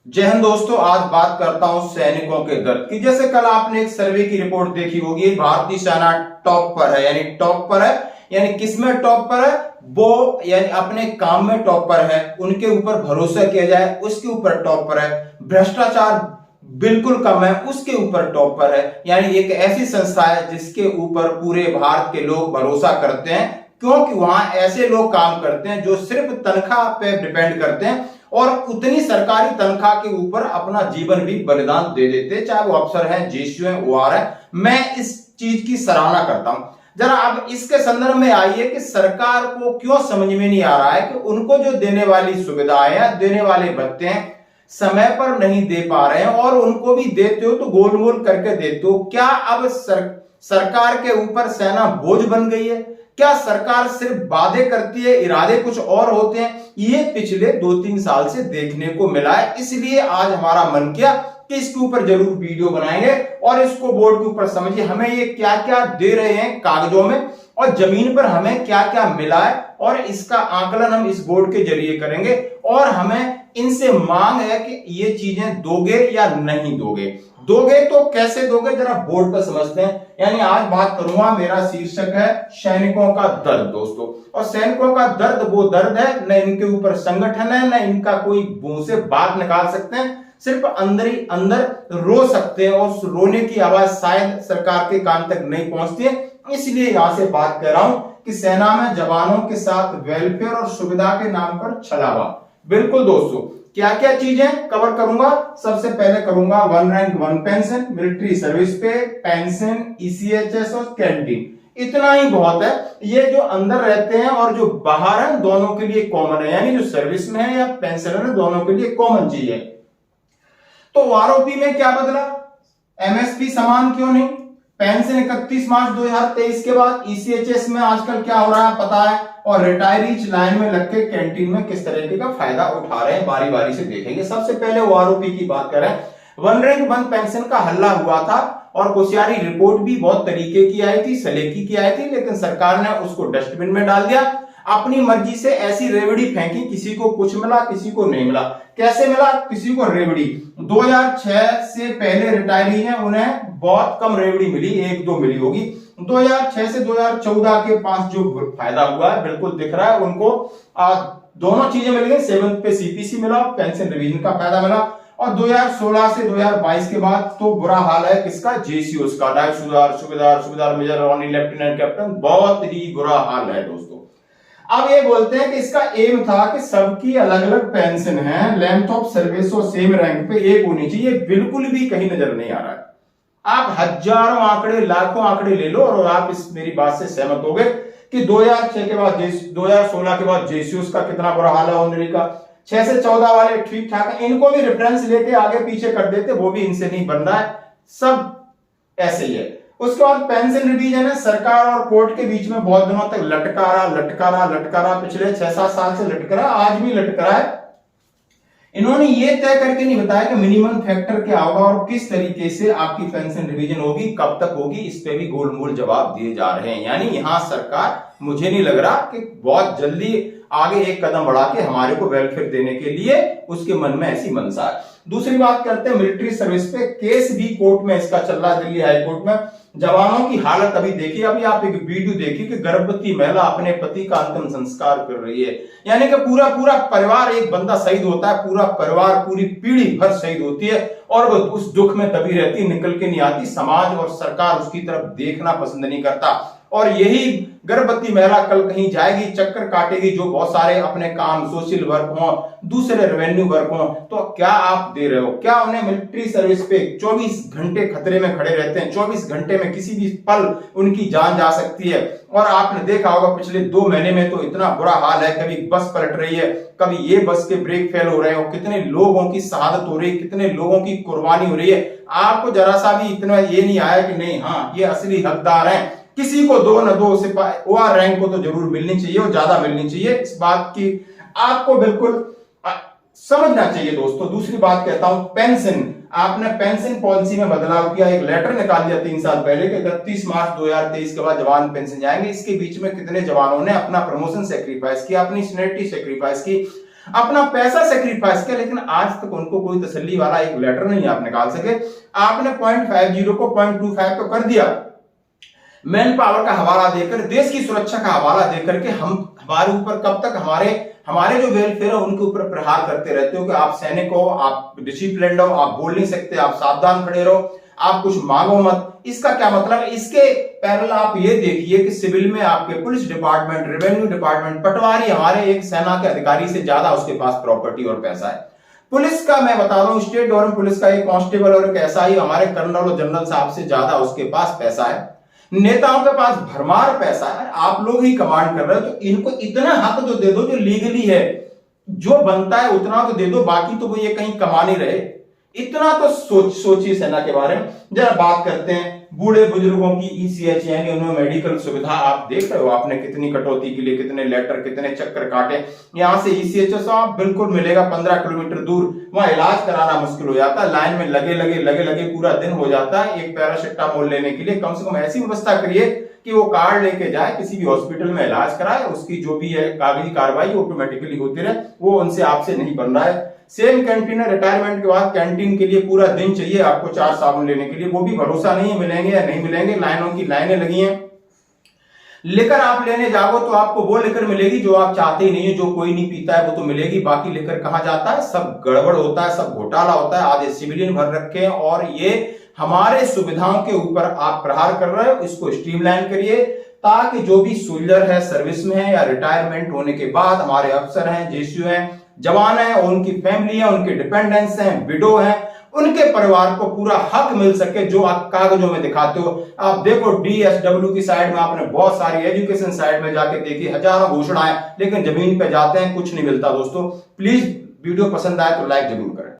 जय हिंद दोस्तों। आज बात करता हूं सैनिकों के दर्द की। जैसे कल आपने एक सर्वे की रिपोर्ट देखी होगी, भारतीय सेना टॉप पर है, यानी टॉप पर है, यानी किसमें टॉप पर है? वो यानी अपने काम में टॉप पर है, उनके ऊपर भरोसा किया जाए उसके ऊपर टॉप पर है, भ्रष्टाचार बिल्कुल कम है उसके ऊपर टॉप पर है। यानी एक ऐसी संस्था है जिसके ऊपर पूरे भारत के लोग भरोसा करते हैं, क्योंकि वहां ऐसे लोग काम करते हैं जो सिर्फ तनख्वाह पे डिपेंड करते हैं और उतनी सरकारी तनख्वाह के ऊपर अपना जीवन भी बलिदान दे देते, चाहे वो अफसर है, जेसीओ है, ओआर है। मैं इस चीज की सराहना करता हूं। जरा अब इसके संदर्भ में आइए कि सरकार को क्यों समझ में नहीं आ रहा है कि उनको जो देने वाली सुविधाएं हैं, देने वाले भत्ते हैं, समय पर नहीं दे पा रहे हैं, और उनको भी देते हो तो गोलमोल करके देते हो। क्या अब सरकार के ऊपर सेना बोझ बन गई है? क्या सरकार सिर्फ वादे करती है, इरादे कुछ और होते हैं? ये पिछले 2-3 साल से देखने को मिला है। इसलिए आज हमारा मन किया कि इसके ऊपर जरूर वीडियो बनाएंगे और इसको बोर्ड के ऊपर समझिए हमें ये क्या क्या दे रहे हैं कागजों में और जमीन पर हमें क्या क्या मिला है, और इसका आकलन हम इस बोर्ड के जरिए करेंगे। और हमें इनसे मांग है कि ये चीजें दोगे या नहीं दोगे। दोगे तो कैसे दोगे, जरा बोर्ड पर समझते हैं। यानी आज बात करूंगा, मेरा शीर्षक है सैनिकों का दर्द दोस्तों। और सैनिकों का दर्द वो दर्द है, न इनके ऊपर संगठन है, न इनका कोई मुंह से बात निकाल सकते हैं, सिर्फ अंदर ही अंदर रो सकते हैं, और उस रोने की आवाज शायद सरकार के कान तक नहीं पहुंचती है। इसलिए यहां से बात कर रहा हूं कि सेना में जवानों के साथ वेलफेयर और सुविधा के नाम पर छलावा। बिल्कुल दोस्तों, क्या क्या चीजें कवर करूंगा। सबसे पहले करूंगा 1 रैंक 1 पेंशन, मिलिट्री सर्विस पे पेंशन, ईसीएचएस और कैंटीन। इतना ही बहुत है। ये जो अंदर रहते हैं और जो बाहर है दोनों के लिए कॉमन है, यानी जो सर्विस में है या पेंशनर है दोनों के लिए कॉमन चीज है। तो आरओपी में क्या बदला? एमएसपी समान क्यों नहीं? पेंशन 31 मार्च 2023 के बाद। ईसीएचएस में आजकल क्या हो रहा है पता है, और रिटायरीज लाइन में लग के कैंटीन में किस तरीके का फायदा उठा रहे हैं, बारी बारी से देखेंगे। सबसे पहले ओआरओपी की बात करें, 1 रैंक 1 पेंशन का हल्ला हुआ था और कुशियारी रिपोर्ट भी बहुत तरीके की आई थी, सलेकी की आई थी, लेकिन सरकार ने उसको डस्टबिन में डाल दिया। अपनी मर्जी से ऐसी रेवड़ी फेंकी, किसी को कुछ मिला किसी को नहीं मिला। कैसे मिला? किसी को रेवड़ी 2006 से पहले रिटायरी हैं उन्हें बहुत कम रेवड़ी मिली, 1-2 मिली होगी। 2006 से 2014 के पास जो फायदा हुआ है बिल्कुल दिख रहा है उनको। दोनों चीजें मिल गई, 7th पे सीपीसी मिला, पेंशन रिवीजन का फायदा मिला। और 2016 से 2022 के बाद तो बुरा हाल है किसका? जेसीओ का, नायब सूबेदार, मेजर, रॉनी, लेफ्टिनेंट कैप्टन, बहुत ही बुरा हाल है दोस्तों। अब ये बोलते हैं कि इसका एम था कि सबकी अलग अलग पेंशन है, लेंथ ऑफ सर्विस और सेम रैंक पे एक होनी चाहिए। बिल्कुल भी कहीं नजर नहीं आ रहा है। आप हजारों आंकड़े, लाखों आंकड़े ले लो और आप इस मेरी बात से सहमत हो गए कि 2006 के बाद 2016 के बाद जेसीओस का कितना बुरा हाल है ऑर्डिनरी का। 6 से 14 वाले ठीक ठाक है, इनको भी रेफरेंस लेके आगे पीछे कर देते, वो भी इनसे नहीं बन रहा है, सब ऐसे ही है। उसके बाद पेंशन रिवीजन है, सरकार और कोर्ट के बीच में बहुत दिनों तक लटका रहा, पिछले 6-7 साल से लटक रहा, आज भी लटक रहा है। इन्होंने ये तय करके नहीं बताया कि मिनिमम फैक्टर क्या होगा और किस तरीके से आपकी पेंशन रिवीजन होगी, कब तक होगी। इस पे भी गोलमोल जवाब दिए जा रहे हैं। यानी यहां सरकार, मुझे नहीं लग रहा कि बहुत जल्दी आगे एक कदम बढ़ा के हमारे को वेलफेयर देने के लिए उसके मन में ऐसी मनसा है। दूसरी बात करते हैं मिलिट्री सर्विस पे। केस भी कोर्ट में इसका चल रहा है, दिल्ली हाई कोर्ट में। जवानों की हालत अभी देखिए, अभी आप एक वीडियो देखिए कि गर्भवती महिला अपने पति का अंतिम संस्कार कर रही है। यानी कि पूरा पूरा परिवार, एक बंदा शहीद होता है, पूरा परिवार, पूरी पीढ़ी भर शहीद होती है और वो उस दुख में दबी रहती, निकल के नहीं आती। समाज और सरकार उसकी तरफ देखना पसंद नहीं करता। और यही गर्भवती महिला कल कहीं जाएगी, चक्कर काटेगी, जो बहुत सारे अपने काम, सोशल वर्क हो, दूसरे रेवेन्यू वर्क हो, तो क्या आप दे रहे हो? क्या उन्हें मिलिट्री सर्विस पे 24 घंटे खतरे में खड़े रहते हैं, 24 घंटे में किसी भी पल उनकी जान जा सकती है। और आपने देखा होगा पिछले 2 महीने में तो इतना बुरा हाल है, कभी बस पलट रही है, कभी ये बस के ब्रेक फेल हो रहे हैं, और कितने लोगों की शहादत हो रही है, कितने लोगों की कुर्बानी हो रही है। आपको जरा सा भी इतना ये नहीं आया कि नहीं, हाँ ये असली हकदार हैं, किसी को 2 न 2 सिपाही ओआर रैंक को तो जरूर मिलनी चाहिए और ज्यादा मिलनी चाहिए। इस बात की आपको बिल्कुल समझना चाहिए दोस्तों। दूसरी बात कहता हूं, पेंशन। आपने पेंशन पॉलिसी में बदलाव किया, एक लेटर निकाल दिया 3 साल पहले कि 31 मार्च 2023 के बाद जवान पेंशन जाएंगे। इसके बीच में कितने जवानों ने अपना प्रमोशन सेक्रीफाइस किया, अपनी सीनियरिटी सेक्रीफाइस की, अपना पैसा सेक्रीफाइस किया, लेकिन आज तक उनको कोई तसल्ली वाला एक लेटर नहीं आप निकाल सके। आपने 0.50 को 0.25 तो कर दिया, मैन पावर का हवाला देकर, देश की सुरक्षा का हवाला देकर के हमारे ऊपर कब तक हमारे जो वेलफेयर है उनके ऊपर प्रहार करते रहते हो कि आप सैनिक हो, आप डिसिप्लिन्ड हो, आप बोल नहीं सकते, आप सावधान खड़े रहो, आप कुछ मांगो मत। इसका क्या मतलब है? इसके पैरेलल आप ये देखिए कि सिविल में आपके पुलिस डिपार्टमेंट, रेवेन्यू डिपार्टमेंट, पटवारी हमारे एक सेना के अधिकारी से ज्यादा उसके पास प्रॉपर्टी और पैसा है। पुलिस का मैं बता दूं, स्टेट गवर्नमेंट पुलिस का एक कांस्टेबल और एक एसआई हमारे कर्नल और जनरल साहब से ज्यादा उसके पास पैसा है। नेताओं के पास भरमार पैसा है, आप लोग ही कमांड कर रहे हो, तो इनको इतना हक जो दे दो जो लीगली है, जो बनता है उतना तो दे दो, बाकी तो वो ये कहीं कमा नहीं रहे। इतना तो सोचिए सेना के बारे में। जरा बात करते हैं बूढ़े बुजुर्गों की ईसीएच यानी उन्होंने मेडिकल सुविधा, आप देख रहे हो आपने कितनी कटौती के लिए कितने लेटर, कितने चक्कर काटे। यहां से ईसीएच आप बिल्कुल मिलेगा 15 किलोमीटर दूर, वहां इलाज कराना मुश्किल हो जाता है, लाइन में लगे पूरा दिन हो जाता है एक पैरासिटामोल लेने के लिए। कम से कम ऐसी व्यवस्था करिए कि वो कार्ड लेके जाए, किसी भी हॉस्पिटल में इलाज कराए, उसकी जो भी है कागजी कार्रवाई ऑटोमेटिकली होती रहे, वो उनसे आपसे नहीं बन रहा है। सेम कैंटीन है, रिटायरमेंट के बाद कैंटीन के लिए पूरा दिन चाहिए आपको 4 साबुन लेने के लिए, वो भी भरोसा नहीं है मिलेंगे या नहीं मिलेंगे, लाइनों की लाइनें लगी हैं। लिकर आप लेने जाओ तो आपको वो लिकर मिलेगी जो आप चाहते ही नहीं है, जो कोई नहीं पीता है वो तो मिलेगी, बाकी लिकर कहां जाता है? सब गड़बड़ होता है, सब घोटाला होता है, आधे सिविलियन भर रखे हैं, और ये हमारे सुविधाओं के ऊपर आप प्रहार कर रहे हो। इसको स्ट्रीमलाइन करिए ताकि जो भी सोल्जर है, सर्विस में है या रिटायरमेंट होने के बाद हमारे अफसर हैं, जेसीओ हैं, जवान हैं, उनकी फैमिली है, उनके डिपेंडेंट्स हैं, विडो हैं, उनके परिवार को पूरा हक मिल सके जो आप कागजों में दिखाते हो। आप देखो डीएसडब्ल्यू की साइड में आपने बहुत सारी, एजुकेशन साइड में जाके देखी, हजारों घोषणाएं, लेकिन जमीन पे जाते हैं कुछ नहीं मिलता। दोस्तों प्लीज वीडियो पसंद आए तो लाइक जरूर करें।